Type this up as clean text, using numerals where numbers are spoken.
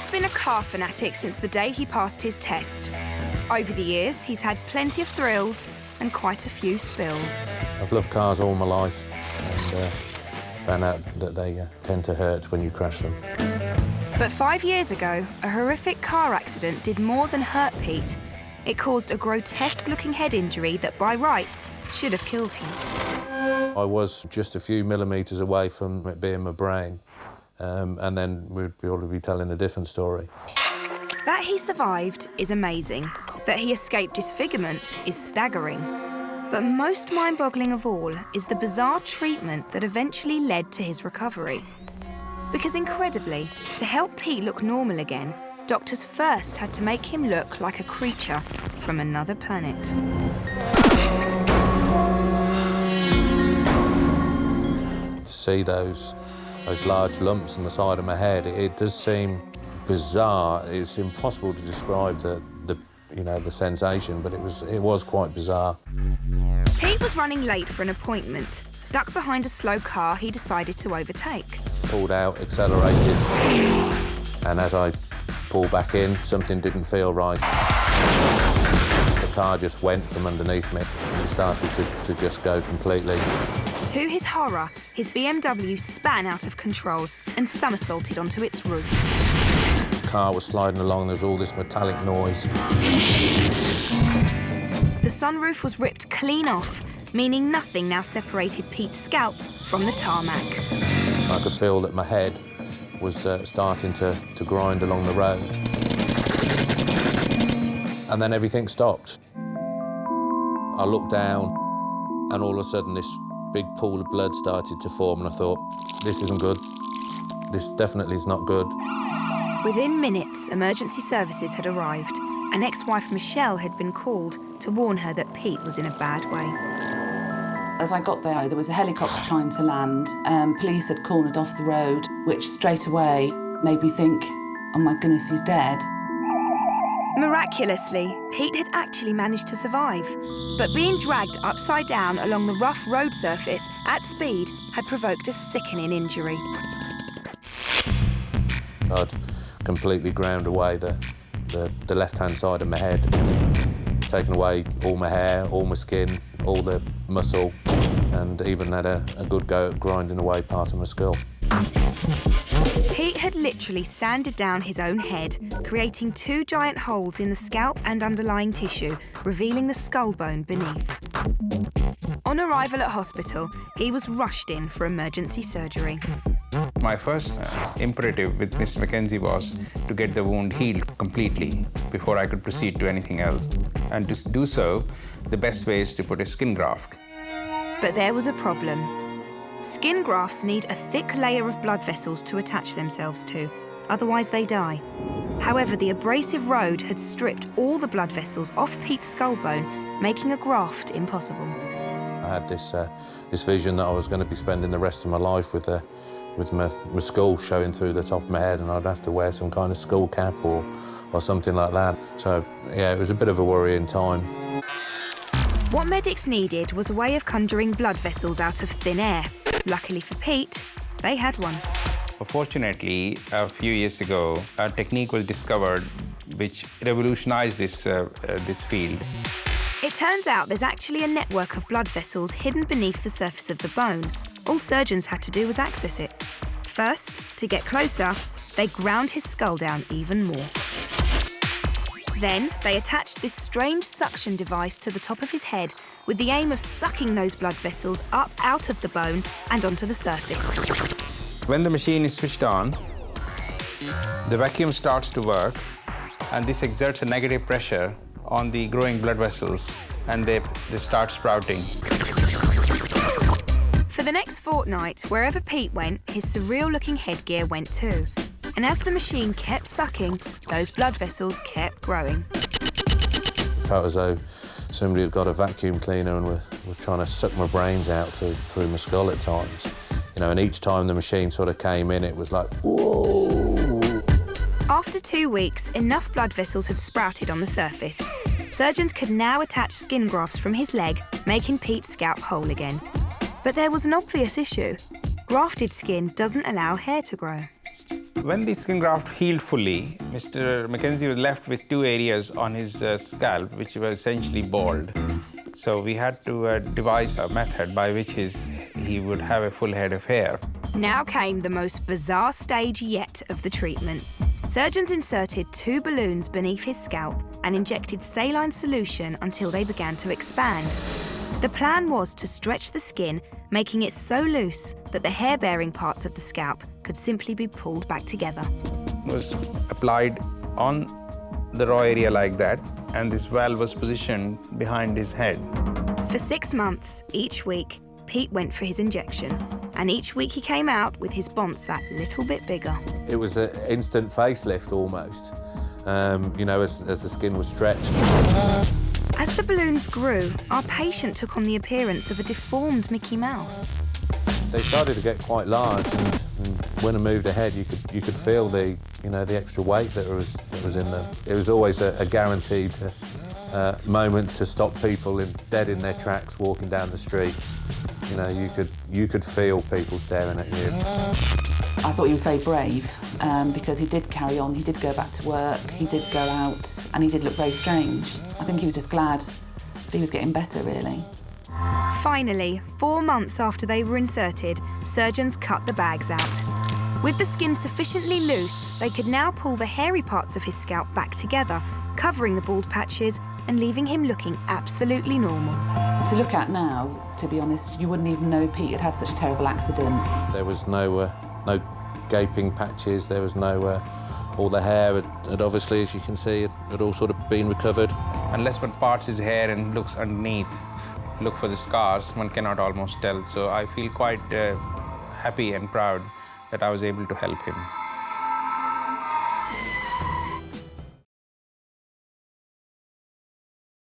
Pete's been a car fanatic since the day he passed his test. Over the years, he's had plenty of thrills and quite a few spills. I've loved cars all my life and found out that they tend to hurt when you crash them. But 5 years ago, a horrific car accident did more than hurt Pete. It caused a grotesque-looking head injury that, by rights, should have killed him. I was just a few millimetres away from it being my brain, and then we'd probably be telling a different story. That he survived is amazing. That he escaped disfigurement is staggering. But most mind-boggling of all is the bizarre treatment that eventually led to his recovery. Because incredibly, to help Pete look normal again, doctors first had to make him look like a creature from another planet. To see those large lumps on the side of my head, it does seem bizarre. It's impossible to describe the sensation, but it was quite bizarre. Pete was running late for an appointment. Stuck behind a slow car he decided to overtake. Pulled out, accelerated, and as I pulled back in, something didn't feel right. The car just went from underneath me and started to just go completely. To his horror, his BMW span out of control and somersaulted onto its roof. The car was sliding along, there was all this metallic noise. The sunroof was ripped clean off, meaning nothing now separated Pete's scalp from the tarmac. I could feel that my head was starting to grind along the road. And then everything stopped. I looked down, and all of a sudden this big pool of blood started to form, and I thought, this isn't good. This definitely is not good. Within minutes, emergency services had arrived, and ex-wife Michelle had been called to warn her that Pete was in a bad way. As I got there was a helicopter trying to land. Police had cornered off the road, which straight away made me think, oh my goodness, he's dead. Miraculously, Pete had actually managed to survive, but being dragged upside down along the rough road surface at speed had provoked a sickening injury. I'd completely ground away the left-hand side of my head, taken away all my hair, all my skin, all the muscle, and even had a good go at grinding away part of my skull. Pete had literally sanded down his own head, creating 2 giant holes in the scalp and underlying tissue, revealing the skull bone beneath. On arrival at hospital, he was rushed in for emergency surgery. My first imperative with Mr. Mackenzie was to get the wound healed completely before I could proceed to anything else. And to do so, the best way is to put a skin graft. But there was a problem. Skin grafts need a thick layer of blood vessels to attach themselves to, otherwise they die. However, the abrasive road had stripped all the blood vessels off Pete's skull bone, making a graft impossible. I had this vision that I was going to be spending the rest of my life with my skull showing through the top of my head, and I'd have to wear some kind of skull cap or something like that. So, yeah, it was a bit of a worrying time. What medics needed was a way of conjuring blood vessels out of thin air. Luckily for Pete, they had one. Fortunately, a few years ago, a technique was discovered which revolutionized this field. It turns out there's actually a network of blood vessels hidden beneath the surface of the bone. All surgeons had to do was access it. First, to get closer, they ground his skull down even more. Then, they attached this strange suction device to the top of his head with the aim of sucking those blood vessels up out of the bone and onto the surface. When the machine is switched on, the vacuum starts to work, and this exerts a negative pressure on the growing blood vessels, and they start sprouting. For the next fortnight, wherever Pete went, his surreal-looking headgear went too. And as the machine kept sucking, those blood vessels kept growing. It felt as though somebody had got a vacuum cleaner and was trying to suck my brains out through my skull at times. And each time the machine sort of came in, it was like, whoa! After 2 weeks, enough blood vessels had sprouted on the surface. Surgeons could now attach skin grafts from his leg, making Pete's scalp whole again. But there was an obvious issue. Grafted skin doesn't allow hair to grow. When the skin graft healed fully, Mr. Mackenzie was left with 2 areas on his scalp which were essentially bald. So we had to devise a method by which he would have a full head of hair. Now came the most bizarre stage yet of the treatment. Surgeons inserted 2 balloons beneath his scalp and injected saline solution until they began to expand. The plan was to stretch the skin, making it so loose that the hair-bearing parts of the scalp could simply be pulled back together. It was applied on the raw area like that, and this valve was positioned behind his head. For 6 months, each week, Pete went for his injection, and each week he came out with his bonce that little bit bigger. It was an instant facelift almost, you know, as the skin was stretched. As the balloons grew, our patient took on the appearance of a deformed Mickey Mouse. They started to get quite large, and when I moved ahead, you could feel the extra weight that was in them. It was always a guaranteed moment to stop people dead in their tracks walking down the street. You know, you could feel people staring at you. I thought he was very brave because he did carry on, he did go back to work, he did go out, and he did look very strange. I think he was just glad that he was getting better, really. Finally, 4 months after they were inserted, surgeons cut the bags out. With the skin sufficiently loose, they could now pull the hairy parts of his scalp back together, covering the bald patches and leaving him looking absolutely normal. To look at now, to be honest, you wouldn't even know Pete had had such a terrible accident. There was no gaping patches, there was no... all the hair had obviously, as you can see, had all sort of been recovered. Unless one parts his hair and looks underneath, look for the scars, one cannot almost tell. So I feel quite happy and proud that I was able to help him.